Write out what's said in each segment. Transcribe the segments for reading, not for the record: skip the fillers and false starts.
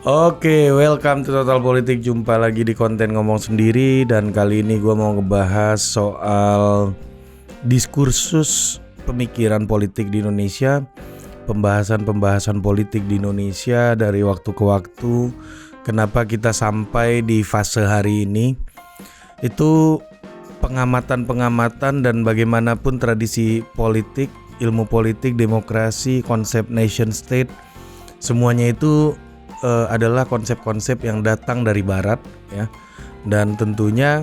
Oke, welcome to Total Politik. Jumpa lagi di konten ngomong sendiri. Dan kali ini gue mau ngebahas soal diskursus pemikiran politik di Indonesia. Pembahasan politik di Indonesia dari waktu ke waktu. Kenapa kita sampai di fase hari ini. Itu pengamatan dan bagaimanapun tradisi politik, ilmu politik, demokrasi, konsep nation state, semuanya itu adalah konsep-konsep yang datang dari barat ya. Dan tentunya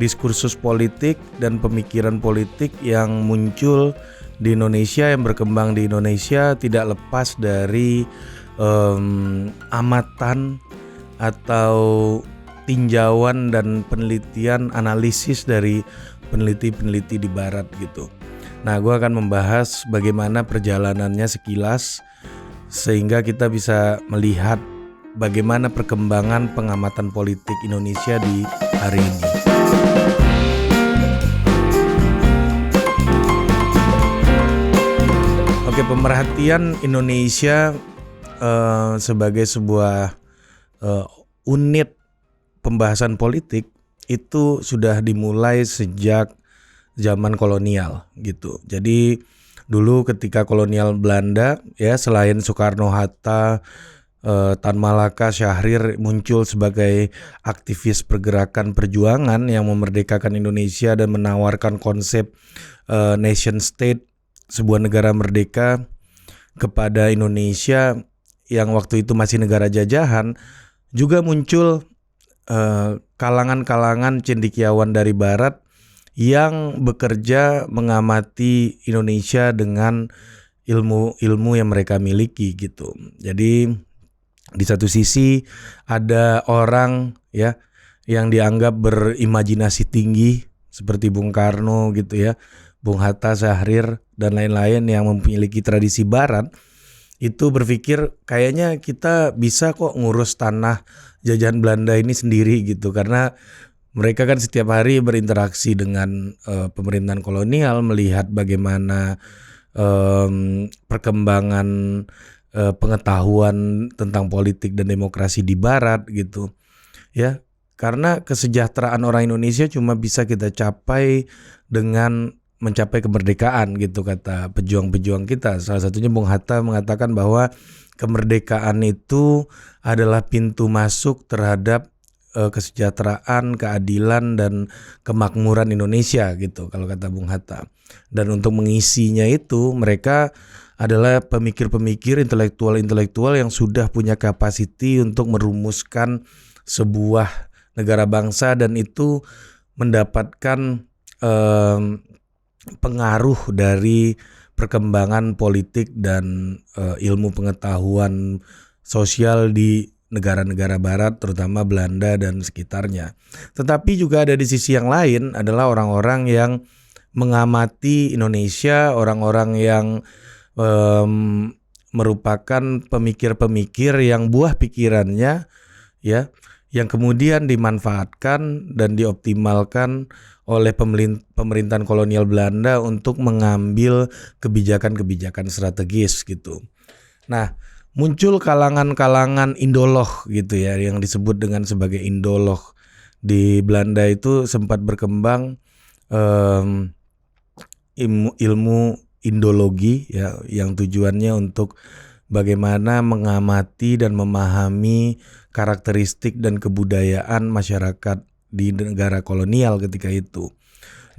diskursus politik dan pemikiran politik yang muncul di Indonesia, yang berkembang di Indonesia tidak lepas dari amatan atau tinjauan dan penelitian analisis dari peneliti-peneliti di barat gitu. Nah, gue akan membahas bagaimana perjalanannya sekilas sehingga kita bisa melihat bagaimana perkembangan pengamatan politik Indonesia di hari ini. Oke, pemerhatian Indonesia sebagai sebuah unit pembahasan politik itu sudah dimulai sejak zaman kolonial gitu. Jadi dulu ketika kolonial Belanda ya, selain Soekarno-Hatta, Tan Malaka, Syahrir muncul sebagai aktivis pergerakan perjuangan yang memerdekakan Indonesia dan menawarkan konsep nation state, sebuah negara merdeka kepada Indonesia yang waktu itu masih negara jajahan. Juga muncul kalangan-kalangan cendekiawan dari barat yang bekerja mengamati Indonesia dengan ilmu-ilmu yang mereka miliki gitu. Jadi di satu sisi ada orang ya yang dianggap berimajinasi tinggi seperti Bung Karno gitu ya, Bung Hatta, Syahrir dan lain-lain yang memiliki tradisi barat, itu berpikir kayaknya kita bisa kok ngurus tanah jajahan Belanda ini sendiri gitu, karena mereka kan setiap hari berinteraksi dengan pemerintahan kolonial, melihat bagaimana perkembangan pengetahuan tentang politik dan demokrasi di barat gitu ya. Karena kesejahteraan orang Indonesia cuma bisa kita capai dengan mencapai kemerdekaan gitu, kata pejuang-pejuang kita. Salah satunya Bung Hatta mengatakan bahwa kemerdekaan itu adalah pintu masuk terhadap kesejahteraan, keadilan dan kemakmuran Indonesia gitu, kalau kata Bung Hatta. Dan untuk mengisinya itu mereka adalah pemikir-pemikir intelektual yang sudah punya kapasiti untuk merumuskan sebuah negara bangsa, dan itu mendapatkan pengaruh dari perkembangan politik dan ilmu pengetahuan sosial di negara-negara barat, terutama Belanda dan sekitarnya. Tetapi juga ada di sisi yang lain adalah orang-orang yang mengamati Indonesia, orang-orang yang merupakan pemikir-pemikir yang buah pikirannya ya, yang kemudian dimanfaatkan dan dioptimalkan oleh pemerintahan kolonial Belanda untuk mengambil kebijakan-kebijakan strategis gitu. Nah, muncul kalangan-kalangan indolog gitu ya, yang disebut dengan sebagai indolog. Di Belanda itu sempat berkembang ilmu indologi ya, yang tujuannya untuk bagaimana mengamati dan memahami karakteristik dan kebudayaan masyarakat di negara kolonial ketika itu.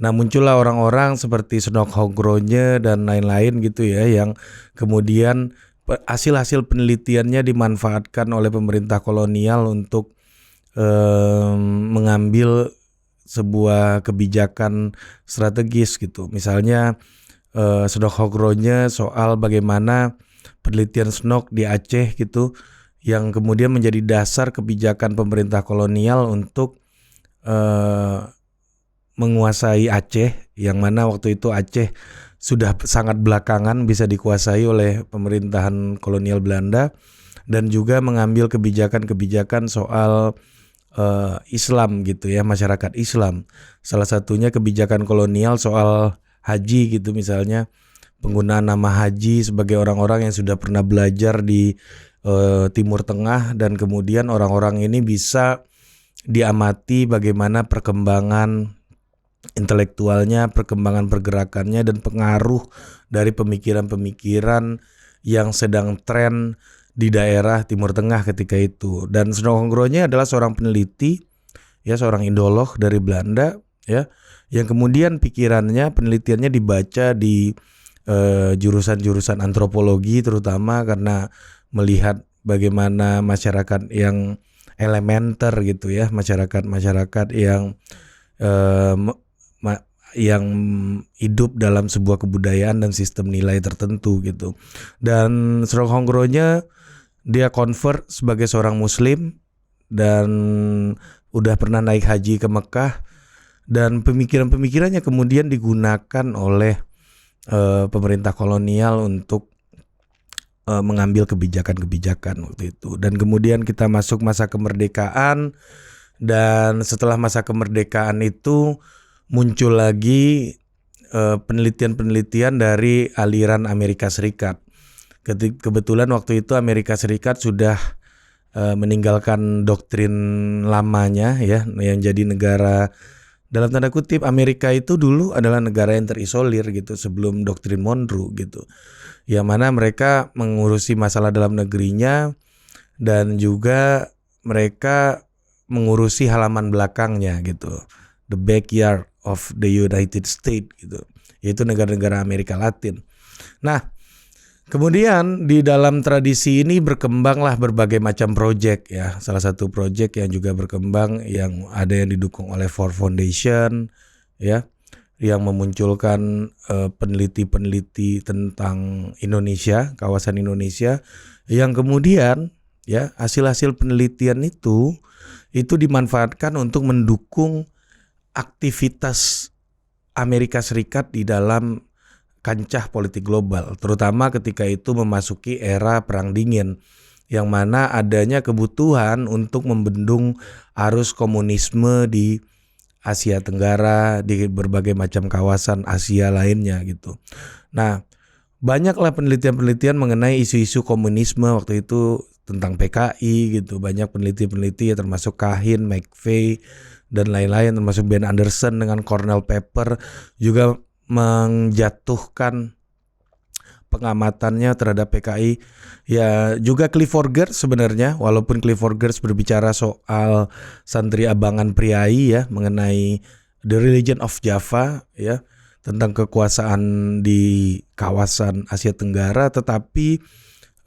Nah, muncullah orang-orang seperti Snok-Hogronje dan lain-lain gitu ya, yang kemudian hasil-hasil penelitiannya dimanfaatkan oleh pemerintah kolonial untuk mengambil sebuah kebijakan strategis gitu. Misalnya Snok-Hogronje soal bagaimana penelitian Snok di Aceh gitu, yang kemudian menjadi dasar kebijakan pemerintah kolonial untuk menguasai Aceh, yang mana waktu itu Aceh sudah sangat belakangan bisa dikuasai oleh pemerintahan kolonial Belanda, dan juga mengambil kebijakan-kebijakan soal Islam gitu ya, masyarakat Islam. Salah satunya kebijakan kolonial soal haji gitu misalnya, penggunaan nama haji sebagai orang-orang yang sudah pernah belajar di Timur Tengah, dan kemudian orang-orang ini bisa diamati bagaimana perkembangan intelektualnya, perkembangan pergerakannya, dan pengaruh dari pemikiran-pemikiran yang sedang tren di daerah Timur Tengah ketika itu. Dan Snow-Honggronya adalah seorang peneliti, ya, seorang indolog dari Belanda, ya, yang kemudian pikirannya, penelitiannya dibaca di jurusan-jurusan antropologi, terutama karena melihat bagaimana masyarakat yang elementer gitu ya, masyarakat yang yang hidup dalam sebuah kebudayaan dan sistem nilai tertentu gitu. Dan Snow-Honggronya dia convert sebagai seorang Muslim dan udah pernah naik haji ke Mekah, dan pemikiran-pemikirannya kemudian digunakan oleh pemerintah kolonial untuk mengambil kebijakan-kebijakan waktu itu. Dan kemudian kita masuk masa kemerdekaan, dan setelah masa kemerdekaan itu muncul lagi penelitian-penelitian dari aliran Amerika Serikat. Kebetulan waktu itu Amerika Serikat sudah meninggalkan doktrin lamanya, ya, yang jadi negara dalam tanda kutip. Amerika itu dulu adalah negara yang terisolir gitu sebelum doktrin Monroe gitu, yang mana mereka mengurusi masalah dalam negerinya dan juga mereka mengurusi halaman belakangnya gitu, the backyard of the United States gitu, yaitu negara-negara Amerika Latin. Nah, kemudian di dalam tradisi ini berkembanglah berbagai macam proyek, ya. Salah satu proyek yang juga berkembang yang ada yang didukung oleh Ford Foundation, ya, yang memunculkan peneliti-peneliti tentang Indonesia, kawasan Indonesia, yang kemudian, ya, hasil-hasil penelitian itu dimanfaatkan untuk mendukung aktivitas Amerika Serikat di dalam kancah politik global, terutama ketika itu memasuki era Perang Dingin, yang mana adanya kebutuhan untuk membendung arus komunisme di Asia Tenggara, di berbagai macam kawasan Asia lainnya gitu. Nah, banyaklah penelitian-penelitian mengenai isu-isu komunisme waktu itu tentang PKI gitu. Banyak peneliti-peneliti ya, termasuk Kahin, McVeigh, dan lain-lain, termasuk Ben Anderson dengan Cornell Paper juga menjatuhkan pengamatannya terhadap PKI. Ya, juga Clifford Geertz sebenarnya, walaupun Clifford Geertz berbicara soal Santri Abangan Priai, ya, mengenai The Religion of Java, ya, tentang kekuasaan di kawasan Asia Tenggara, tetapi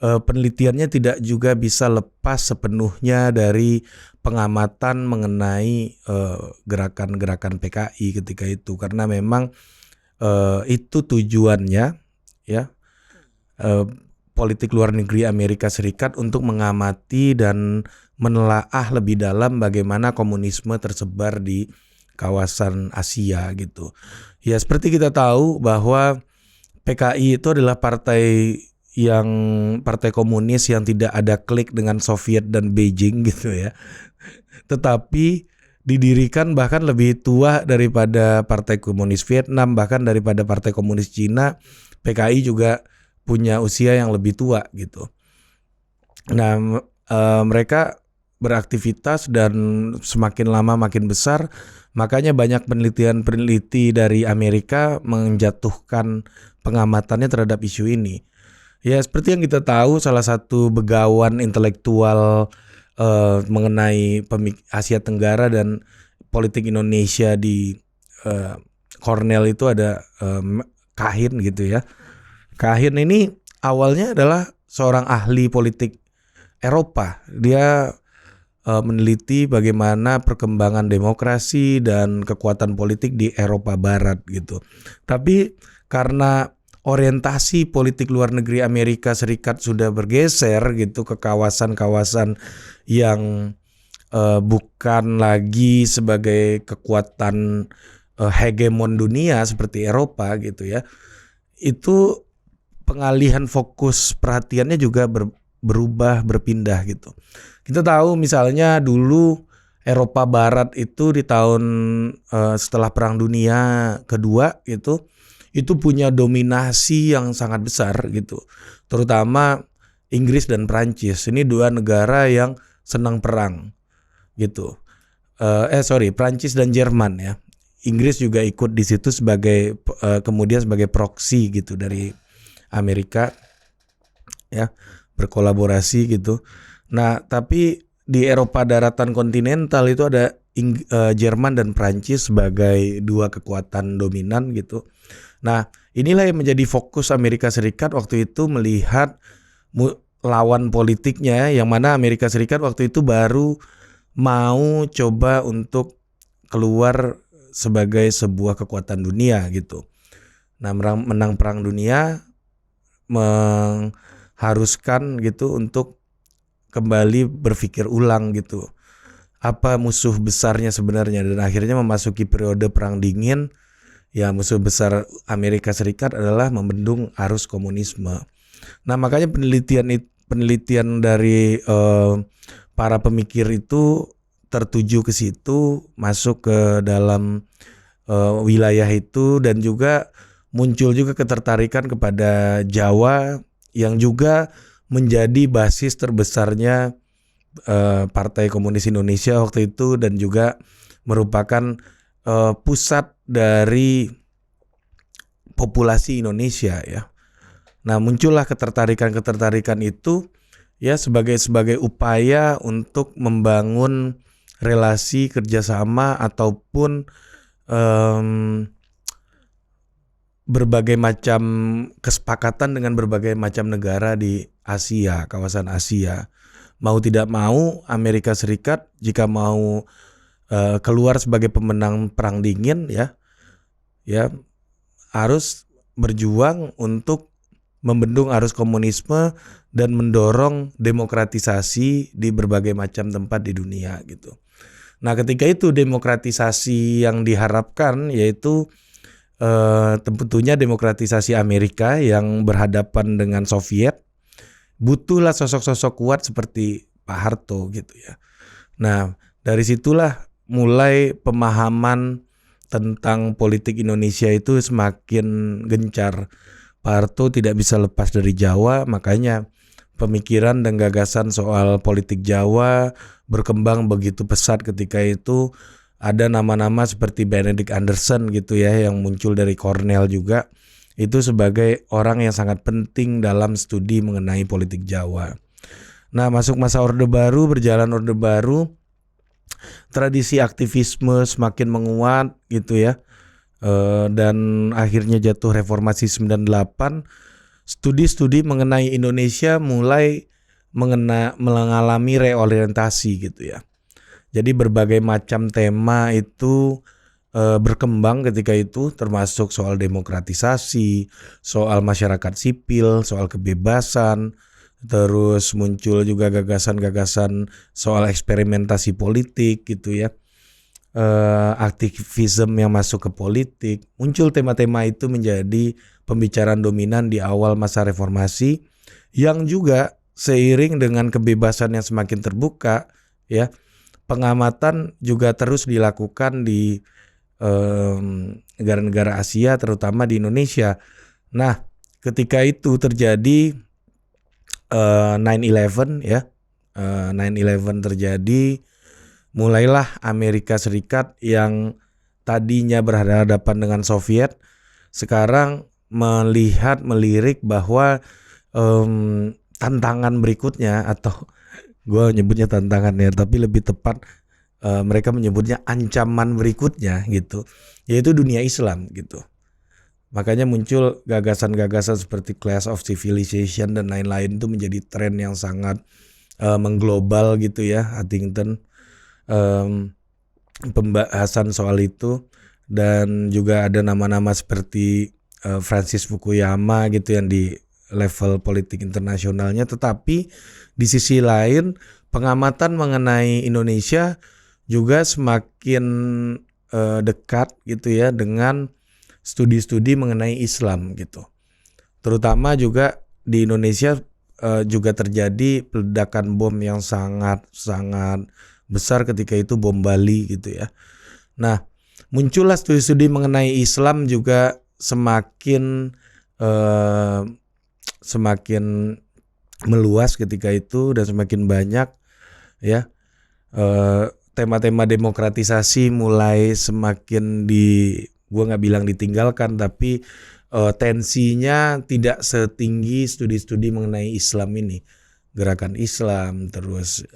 penelitiannya tidak juga bisa lepas sepenuhnya dari pengamatan mengenai gerakan-gerakan PKI ketika itu, karena memang itu tujuannya, ya, politik luar negeri Amerika Serikat untuk mengamati dan menelaah lebih dalam bagaimana komunisme tersebar di kawasan Asia gitu. Ya, seperti kita tahu bahwa PKI itu adalah partai komunis yang tidak ada klik dengan Soviet dan Beijing gitu ya. Tetapi didirikan bahkan lebih tua daripada Partai Komunis Vietnam, bahkan daripada Partai Komunis Cina. PKI juga punya usia yang lebih tua gitu. Nah, mereka beraktivitas dan semakin lama makin besar. Makanya banyak peneliti dari Amerika menjatuhkan pengamatannya terhadap isu ini. Ya, seperti yang kita tahu, salah satu begawan intelektual mengenai Asia Tenggara dan politik Indonesia di Cornell itu ada Kahin gitu ya. Kahin ini awalnya adalah seorang ahli politik Eropa. Dia meneliti bagaimana perkembangan demokrasi dan kekuatan politik di Eropa Barat gitu. Tapi karena orientasi politik luar negeri Amerika Serikat sudah bergeser gitu ke kawasan-kawasan yang bukan lagi sebagai kekuatan hegemon dunia seperti Eropa gitu ya. Itu pengalihan fokus perhatiannya juga berpindah gitu. Kita tahu misalnya dulu Eropa Barat itu di tahun setelah Perang Dunia Kedua itu punya dominasi yang sangat besar gitu. Terutama Inggris dan Prancis. Ini dua negara yang senang perang gitu. Prancis dan Jerman ya. Inggris juga ikut di situ sebagai kemudian sebagai proksi gitu dari Amerika ya, berkolaborasi gitu. Nah, tapi di Eropa daratan kontinental itu ada Jerman dan Prancis sebagai dua kekuatan dominan gitu. Nah, inilah yang menjadi fokus Amerika Serikat waktu itu melihat lawan politiknya, yang mana Amerika Serikat waktu itu baru mau coba untuk keluar sebagai sebuah kekuatan dunia gitu. Nah, menang perang dunia mengharuskan gitu untuk kembali berpikir ulang gitu. Apa musuh besarnya sebenarnya, dan akhirnya memasuki periode perang dingin. Ya, musuh besar Amerika Serikat adalah membendung arus komunisme. Nah, makanya penelitian dari para pemikir itu tertuju ke situ, masuk ke dalam wilayah itu, dan juga muncul juga ketertarikan kepada Jawa yang juga menjadi basis terbesarnya Partai Komunis Indonesia waktu itu, dan juga merupakan pusat dari populasi Indonesia ya. Nah, muncullah ketertarikan itu ya sebagai upaya untuk membangun relasi kerjasama ataupun berbagai macam kesepakatan dengan berbagai macam negara di Asia, kawasan Asia. Mau tidak mau Amerika Serikat jika mau keluar sebagai pemenang perang dingin ya harus berjuang untuk membendung arus komunisme dan mendorong demokratisasi di berbagai macam tempat di dunia gitu. Nah, ketika itu demokratisasi yang diharapkan yaitu tentunya demokratisasi Amerika yang berhadapan dengan Soviet, butuhlah sosok-sosok kuat seperti Pak Harto gitu ya. Nah, dari situlah mulai pemahaman tentang politik Indonesia itu semakin gencar. Pak Harto tidak bisa lepas dari Jawa, makanya pemikiran dan gagasan soal politik Jawa berkembang begitu pesat. Ketika itu ada nama-nama seperti Benedict Anderson gitu ya, yang muncul dari Cornell juga. Itu sebagai orang yang sangat penting dalam studi mengenai politik Jawa. Nah, masuk masa Orde Baru, berjalan Orde Baru, tradisi aktivisme semakin menguat gitu ya. Dan akhirnya jatuh reformasi 98, studi-studi mengenai Indonesia mulai mengalami reorientasi gitu ya. Jadi berbagai macam tema itu berkembang ketika itu, termasuk soal demokratisasi, soal masyarakat sipil, soal kebebasan, terus muncul juga gagasan-gagasan soal eksperimentasi politik gitu ya, aktivisme yang masuk ke politik. Muncul tema-tema itu menjadi pembicaraan dominan di awal masa reformasi, yang juga seiring dengan kebebasan yang semakin terbuka ya, pengamatan juga terus dilakukan di negara-negara Asia, terutama di Indonesia. Nah, ketika itu terjadi 9/11 ya, 9/11 terjadi, mulailah Amerika Serikat yang tadinya berhadapan dengan Soviet sekarang melirik bahwa tantangan berikutnya, atau gue nyebutnya tantangan ya, tapi lebih tepat mereka menyebutnya ancaman berikutnya gitu, yaitu dunia Islam gitu. Makanya muncul gagasan-gagasan seperti Clash of Civilization dan lain-lain, itu menjadi tren yang sangat mengglobal gitu ya. Huntington pembahasan soal itu, dan juga ada nama-nama seperti Francis Fukuyama gitu yang di level politik internasionalnya. Tetapi di sisi lain pengamatan mengenai Indonesia juga semakin dekat gitu ya dengan studi-studi mengenai Islam gitu. Terutama juga di Indonesia juga terjadi peledakan bom yang sangat besar ketika itu, bom Bali gitu ya. Nah, muncullah studi-studi mengenai Islam juga semakin semakin meluas ketika itu dan semakin banyak ya, tema-tema demokratisasi mulai semakin gua nggak bilang ditinggalkan, tapi tensinya tidak setinggi studi-studi mengenai Islam ini, gerakan Islam, terus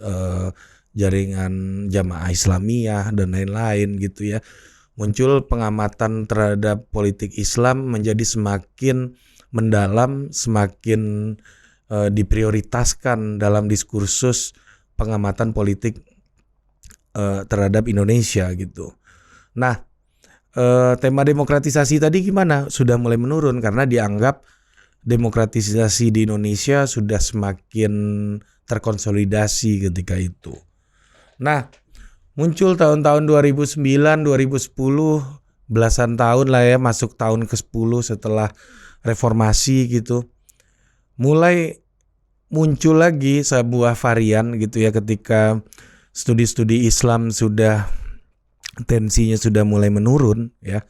jaringan Jamaah Islamiyah dan lain-lain gitu ya. Muncul pengamatan terhadap politik Islam menjadi semakin mendalam, semakin diprioritaskan dalam diskursus pengamatan politik terhadap Indonesia gitu. Nah, tema demokratisasi tadi gimana? Sudah mulai menurun karena dianggap demokratisasi di Indonesia sudah semakin terkonsolidasi ketika itu. Nah, muncul tahun-tahun 2009, 2010, belasan tahun lah ya, masuk tahun ke-10 setelah reformasi gitu. Mulai muncul lagi sebuah varian gitu ya, ketika studi-studi Islam tensinya sudah mulai menurun ya.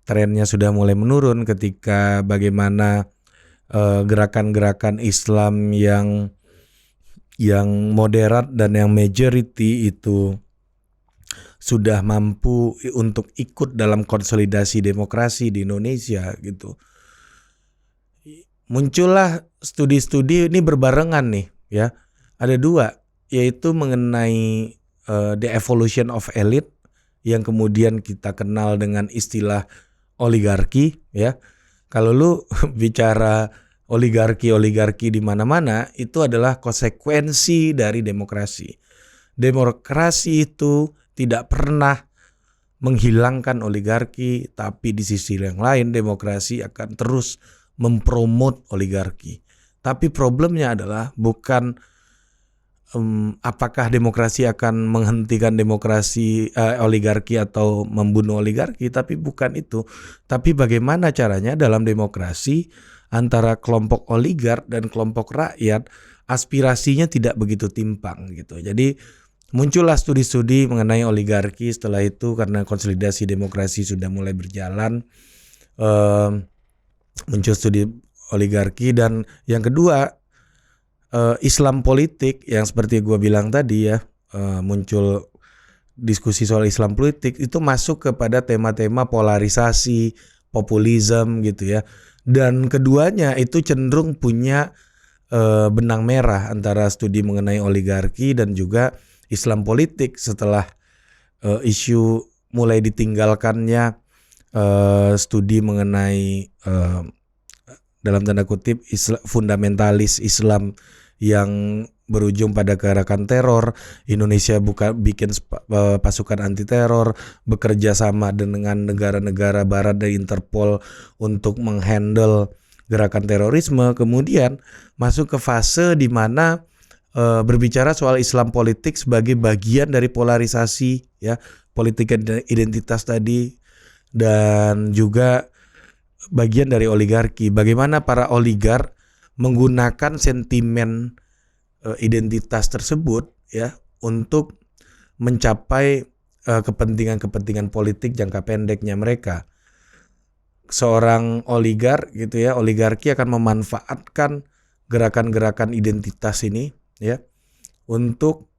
Trennya sudah mulai menurun ketika bagaimana gerakan-gerakan Islam yang moderat dan yang majority itu sudah mampu untuk ikut dalam konsolidasi demokrasi di Indonesia gitu. Muncullah studi-studi ini berbarengan nih ya. Ada dua, yaitu mengenai the evolution of elite yang kemudian kita kenal dengan istilah oligarki ya. Kalau lu bicara oligarki di mana-mana, itu adalah konsekuensi dari demokrasi. Demokrasi itu tidak pernah menghilangkan oligarki, tapi di sisi yang lain demokrasi akan terus mempromot oligarki. Tapi problemnya adalah bukan apakah demokrasi akan menghentikan oligarki atau membunuh oligarki, tapi bukan itu. Tapi bagaimana caranya dalam demokrasi antara kelompok oligar dan kelompok rakyat aspirasinya tidak begitu timpang gitu. Jadi muncullah studi-studi mengenai oligarki setelah itu karena konsolidasi demokrasi sudah mulai berjalan. Muncul studi oligarki, dan yang kedua Islam politik yang seperti gue bilang tadi ya, muncul diskusi soal Islam politik itu masuk kepada tema-tema polarisasi, populisme gitu ya, dan keduanya itu cenderung punya benang merah antara studi mengenai oligarki dan juga Islam politik setelah isu mulai ditinggalkannya studi mengenai dalam tanda kutip fundamentalis Islam yang berujung pada gerakan teror. Indonesia bikin pasukan anti teror, bekerja sama dengan negara-negara barat dan Interpol untuk menghandle gerakan terorisme. Kemudian masuk ke fase di mana berbicara soal Islam politik sebagai bagian dari polarisasi ya, politik identitas tadi, dan juga bagian dari oligarki. Bagaimana para oligar menggunakan sentimen identitas tersebut ya untuk mencapai kepentingan-kepentingan politik jangka pendeknya mereka. Seorang oligar gitu ya, oligarki akan memanfaatkan gerakan-gerakan identitas ini ya untuk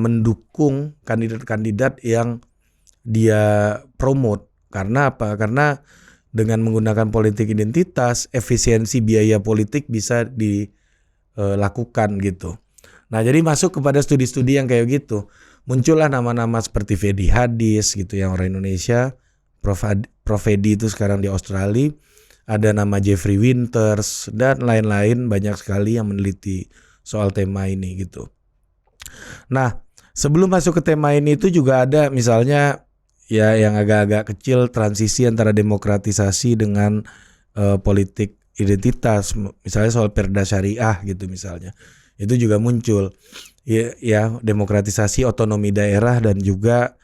mendukung kandidat-kandidat yang dia promote. Karena apa? Karena dengan menggunakan politik identitas, efisiensi biaya politik bisa dilakukan gitu. Nah, jadi masuk kepada studi-studi yang kayak gitu. Muncullah nama-nama seperti Fedi Hadis gitu yang orang Indonesia, Prof Fedi itu sekarang di Australia. Ada nama Jeffrey Winters dan lain-lain, banyak sekali yang meneliti soal tema ini gitu. Nah, sebelum masuk ke tema ini itu juga ada misalnya ya yang agak-agak kecil, transisi antara demokratisasi dengan politik identitas, misalnya soal Perda Syariah gitu misalnya. Itu juga muncul ya demokratisasi otonomi daerah dan juga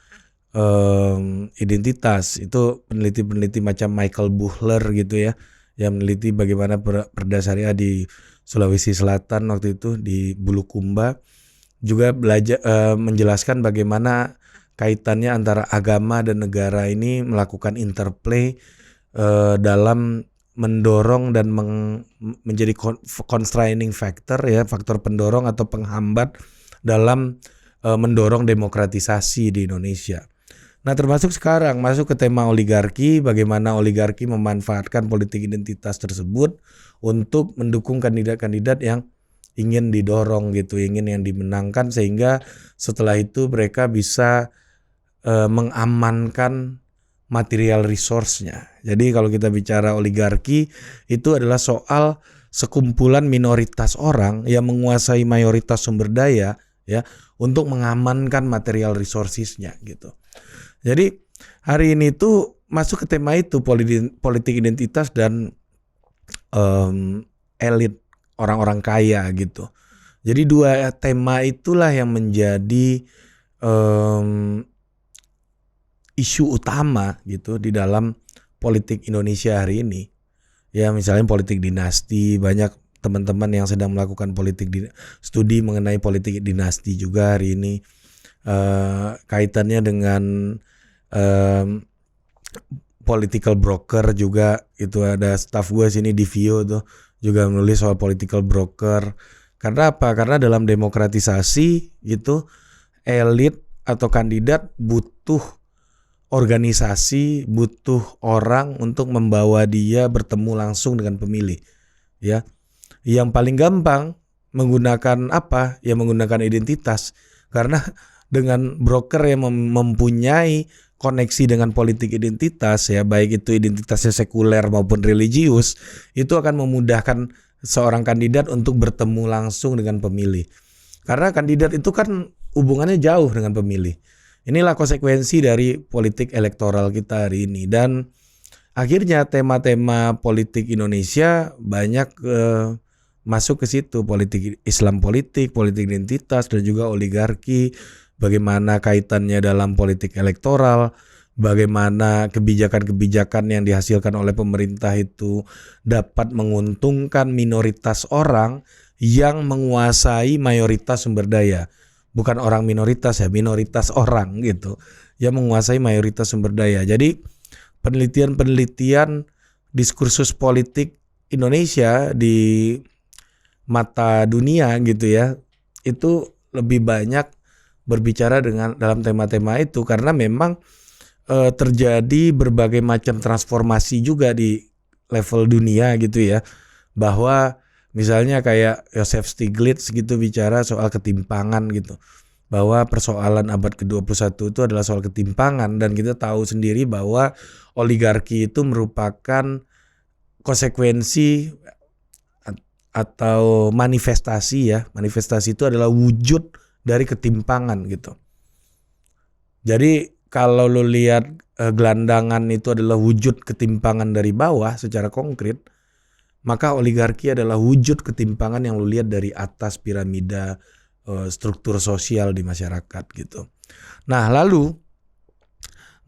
identitas. Itu peneliti-peneliti macam Michael Buchler gitu ya, yang meneliti bagaimana Perda Syariah di Sulawesi Selatan waktu itu di Bulukumba, juga belajar menjelaskan bagaimana kaitannya antara agama dan negara ini melakukan interplay dalam mendorong dan menjadi constraining factor ya, faktor pendorong atau penghambat dalam mendorong demokratisasi di Indonesia. Nah, termasuk sekarang masuk ke tema oligarki, bagaimana oligarki memanfaatkan politik identitas tersebut untuk mendukung kandidat-kandidat yang ingin didorong gitu, ingin yang dimenangkan, sehingga setelah itu mereka bisa mengamankan material resource-nya. Jadi kalau kita bicara oligarki, itu adalah soal sekumpulan minoritas orang yang menguasai mayoritas sumber daya ya untuk mengamankan material resources-nya gitu. Jadi hari ini tuh masuk ke tema itu, politik identitas dan elit, orang-orang kaya gitu. Jadi dua tema itulah yang menjadi isu utama gitu di dalam politik Indonesia hari ini. Ya misalnya politik dinasti, banyak teman-teman yang sedang melakukan studi mengenai politik dinasti juga hari ini. Kaitannya dengan political broker juga, itu ada staff gue sini di Vio tuh juga menulis soal political broker. Karena apa? Karena dalam demokratisasi gitu elit atau kandidat butuh organisasi, butuh orang untuk membawa dia bertemu langsung dengan pemilih ya. Yang paling gampang menggunakan apa? Ya menggunakan identitas. Karena dengan broker yang mempunyai koneksi dengan politik identitas ya, baik itu identitasnya sekuler maupun religius, itu akan memudahkan seorang kandidat untuk bertemu langsung dengan pemilih. Karena kandidat itu kan hubungannya jauh dengan pemilih. Inilah konsekuensi dari politik elektoral kita hari ini. Dan akhirnya tema-tema politik Indonesia banyak masuk ke situ, politik Islam politik identitas, dan juga oligarki. Bagaimana kaitannya dalam politik elektoral, bagaimana kebijakan-kebijakan yang dihasilkan oleh pemerintah itu dapat menguntungkan minoritas orang yang menguasai mayoritas sumber daya. Bukan orang minoritas ya, minoritas orang gitu yang menguasai mayoritas sumber daya. Jadi penelitian diskursus politik Indonesia di mata dunia gitu ya, itu lebih banyak berbicara dalam tema-tema itu karena memang terjadi berbagai macam transformasi juga di level dunia gitu ya, bahwa misalnya kayak Joseph Stiglitz gitu bicara soal ketimpangan gitu, bahwa persoalan abad ke-21 itu adalah soal ketimpangan. Dan kita tahu sendiri bahwa oligarki itu merupakan konsekuensi atau manifestasi ya. Manifestasi itu adalah wujud dari ketimpangan gitu. Jadi kalau lo lihat gelandangan itu adalah wujud ketimpangan dari bawah secara konkret, maka oligarki adalah wujud ketimpangan yang lo lihat dari atas piramida struktur sosial di masyarakat gitu. Nah, lalu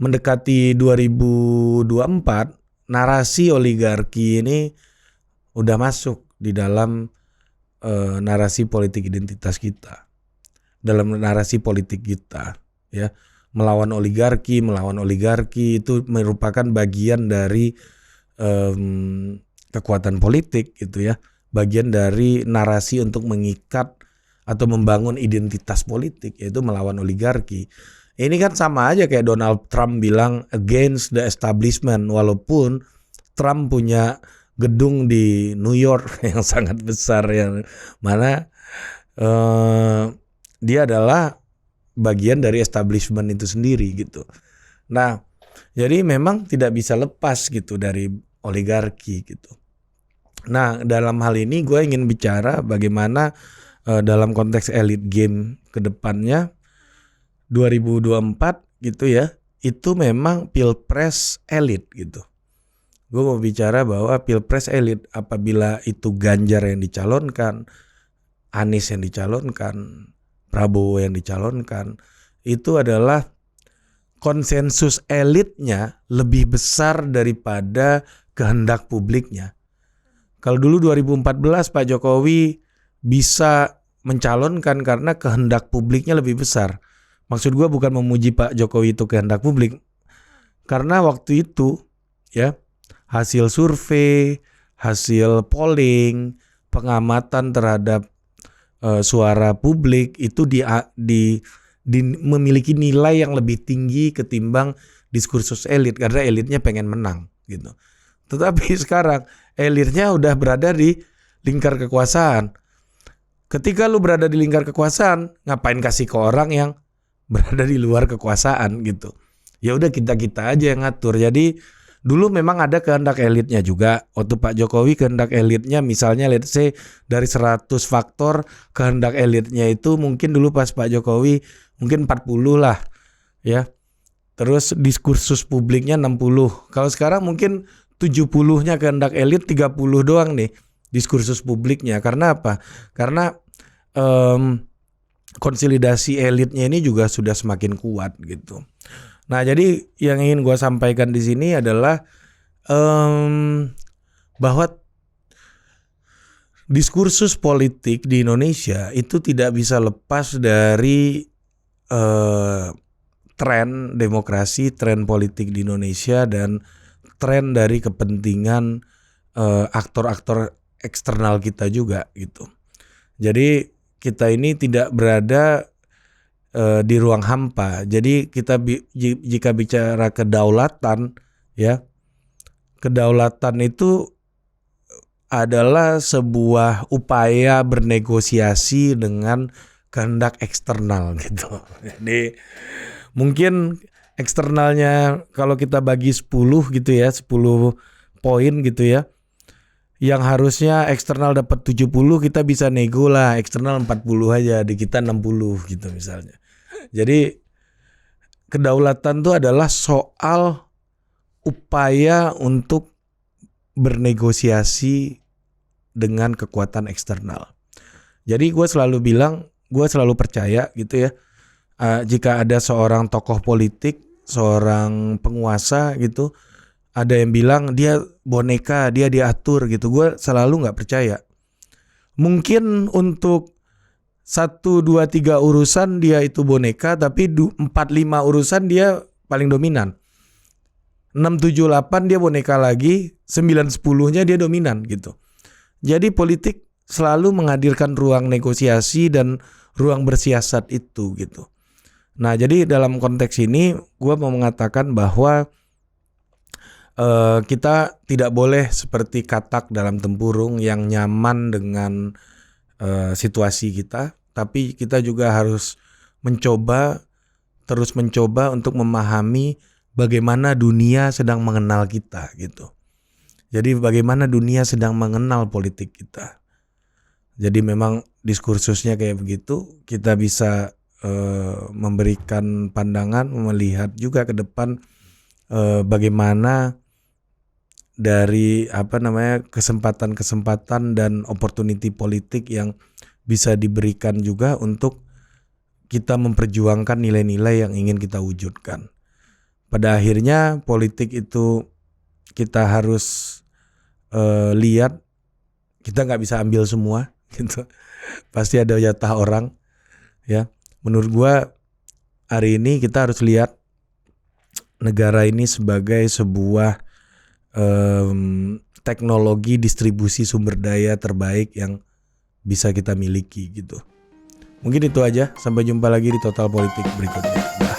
mendekati 2024, narasi oligarki ini udah masuk di dalam narasi politik identitas kita. Dalam narasi politik kita ya, melawan oligarki itu merupakan bagian dari kekuatan politik gitu ya, bagian dari narasi untuk mengikat atau membangun identitas politik, yaitu melawan oligarki. Ini kan sama aja kayak Donald Trump bilang against the establishment, walaupun Trump punya gedung di New York yang sangat besar, yang mana dia adalah bagian dari establishment itu sendiri gitu. Nah, jadi memang tidak bisa lepas gitu dari oligarki gitu. Nah, dalam hal ini gue ingin bicara bagaimana dalam konteks elite game ke depannya 2024 gitu ya, itu memang pilpres elit gitu. Gue mau bicara bahwa pilpres elit apabila itu Ganjar yang dicalonkan, Anies yang dicalonkan, Prabowo yang dicalonkan, itu adalah konsensus elitnya lebih besar daripada kehendak publiknya. Kalau dulu 2014 Pak Jokowi bisa mencalonkan karena kehendak publiknya lebih besar. Maksud gue bukan memuji Pak Jokowi itu kehendak publik. Karena waktu itu ya hasil survei, hasil polling, pengamatan terhadap suara publik itu memiliki nilai yang lebih tinggi ketimbang diskursus elit, karena elitnya pengen menang gitu. Tetapi sekarang elitnya udah berada di lingkar kekuasaan. Ketika lu berada di lingkar kekuasaan, ngapain kasih ke orang yang berada di luar kekuasaan gitu. Ya udah kita aja yang ngatur. Jadi dulu memang ada kehendak elitnya juga. Waktu Pak Jokowi kehendak elitnya misalnya let's say dari 100 faktor kehendak elitnya itu mungkin dulu pas Pak Jokowi mungkin 40 lah ya. Terus diskursus publiknya 60. Kalau sekarang mungkin 70-nya kehendak elit, 30 doang nih diskursus publiknya. Karena apa? Karena konsolidasi elitnya ini juga sudah semakin kuat gitu. Nah, jadi yang ingin gue sampaikan di sini adalah bahwa diskursus politik di Indonesia itu tidak bisa lepas dari tren demokrasi, tren politik di Indonesia, dan tren dari kepentingan aktor-aktor eksternal kita juga gitu. Jadi kita ini tidak berada di ruang hampa. Jadi kita jika bicara kedaulatan, ya, kedaulatan itu adalah sebuah upaya bernegosiasi dengan kehendak eksternal gitu. Jadi mungkin eksternalnya kalau kita bagi 10 gitu ya, 10 poin gitu ya. Yang harusnya eksternal dapat 70, kita bisa nego lah eksternal 40 aja, di kita 60 gitu misalnya. Jadi kedaulatan itu adalah soal upaya untuk bernegosiasi dengan kekuatan eksternal. Jadi gue selalu bilang, gue selalu percaya gitu ya, jika ada seorang tokoh politik, seorang penguasa gitu, ada yang bilang dia boneka, dia diatur gitu, gue selalu gak percaya. Mungkin untuk 1, 2, 3 urusan dia itu boneka, tapi 4, 5 urusan dia paling dominan. 6, 7, 8 dia boneka lagi, 9, 10-nya dia dominan gitu. Jadi politik selalu menghadirkan ruang negosiasi dan ruang bersiasat itu gitu. Nah, jadi dalam konteks ini gue mau mengatakan bahwa kita tidak boleh seperti katak dalam tempurung yang nyaman dengan situasi kita, tapi kita juga harus terus mencoba untuk memahami bagaimana dunia sedang mengenal kita gitu. Jadi bagaimana dunia sedang mengenal politik kita. Jadi memang diskursusnya kayak begitu, kita bisa memberikan pandangan, melihat juga ke depan bagaimana dari kesempatan-kesempatan dan opportunity politik yang bisa diberikan juga untuk kita memperjuangkan nilai-nilai yang ingin kita wujudkan. Pada akhirnya politik itu kita harus lihat, kita nggak bisa ambil semua gitu. Pasti ada jatah orang ya. Menurut gua hari ini kita harus lihat negara ini sebagai sebuah teknologi distribusi sumber daya terbaik yang bisa kita miliki gitu. Mungkin itu aja, sampai jumpa lagi di Total Politik berikutnya. Dah.